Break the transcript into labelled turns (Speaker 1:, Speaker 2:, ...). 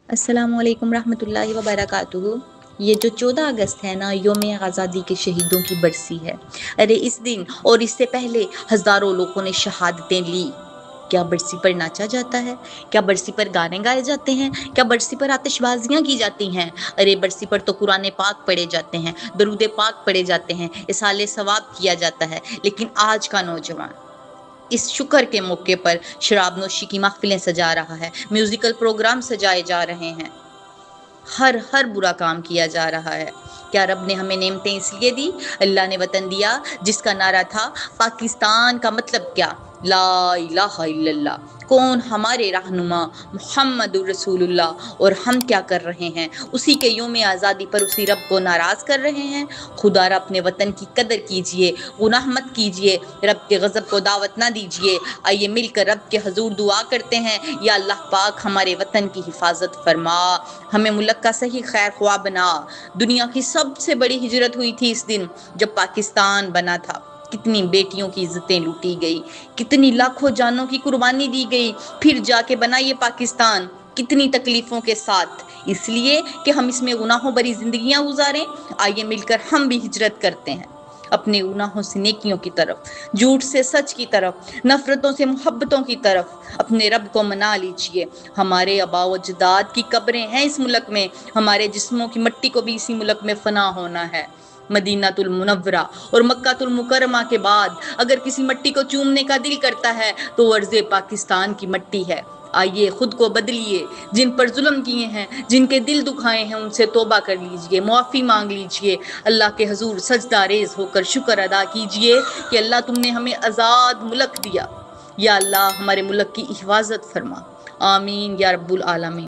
Speaker 1: السلام علیکم رحمۃ اللہ وبرکاتہ۔ یہ جو 14 اگست ہے نا، یوم آزادی کے شہیدوں کی برسی ہے۔ ارے اس دن اور اس سے پہلے ہزاروں لوگوں نے شہادتیں لی۔ کیا برسی پر ناچا جاتا ہے؟ کیا برسی پر گانے گائے جاتے ہیں؟ کیا برسی پر آتش بازیاں کی جاتی ہیں؟ ارے برسی پر تو قرآن پاک پڑھے جاتے ہیں، درود پاک پڑھے جاتے ہیں، اصالہ ثواب کیا جاتا ہے۔ لیکن آج کا نوجوان اس شکر کے موقع پر شراب نوشی کی محفلیں سجا رہا ہے، میوزیکل پروگرام سجائے جا رہے ہیں، ہر برا کام کیا جا رہا ہے۔ کیا رب نے ہمیں نعمتیں اس لیے دی؟ اللہ نے وطن دیا جس کا نعرہ تھا پاکستان کا مطلب کیا؟ لا الہ الا اللہ۔ کون ہمارے رہنما؟ محمد رسول اللہ۔ اور ہم کیا کر رہے ہیں؟ اسی کے یوم آزادی پر اسی رب کو ناراض کر رہے ہیں۔ خدا را اپنے وطن کی قدر کیجئے، گناہ مت کیجئے، رب کے غضب کو دعوت نہ دیجئے۔ آئیے مل کر رب کے حضور دعا کرتے ہیں، یا اللہ پاک ہمارے وطن کی حفاظت فرما، ہمیں ملک کا صحیح خیر خواہ بنا۔ دنیا کی سب سے بڑی ہجرت ہوئی تھی اس دن جب پاکستان بنا تھا۔ کتنی بیٹیوں کی عزتیں لوٹی گئی، کتنی لاکھوں جانوں کی قربانی دی گئی، پھر جا کے بنا یہ پاکستان کتنی تکلیفوں کے ساتھ، اس لیے کہ ہم اس میں گناہوں بری زندگیاں گزاریں۔ آئیے مل کر ہم بھی ہجرت کرتے ہیں اپنے گناہوں سے نیکیوں کی طرف، جھوٹ سے سچ کی طرف، نفرتوں سے محبتوں کی طرف۔ اپنے رب کو منا لیجئے۔ ہمارے آباء و اجداد کی قبریں ہیں اس ملک میں، ہمارے جسموں کی مٹی کو بھی اسی ملک میں فنا ہونا ہے۔ مدینہ المنورہ اور مکہ المکرمہ کے بعد اگر کسی مٹی کو چومنے کا دل کرتا ہے تو وہ ارض پاکستان کی مٹی ہے۔ آئیے خود کو بدلیے، جن پر ظلم کیے ہیں، جن کے دل دکھائے ہیں، ان سے توبہ کر لیجئے، معافی مانگ لیجئے، اللہ کے حضور سجدہ ریز ہو کر شکر ادا کیجئے کہ اللہ تم نے ہمیں آزاد ملک دیا۔ یا اللہ ہمارے ملک کی حفاظت فرما، آمین یا رب العالمین۔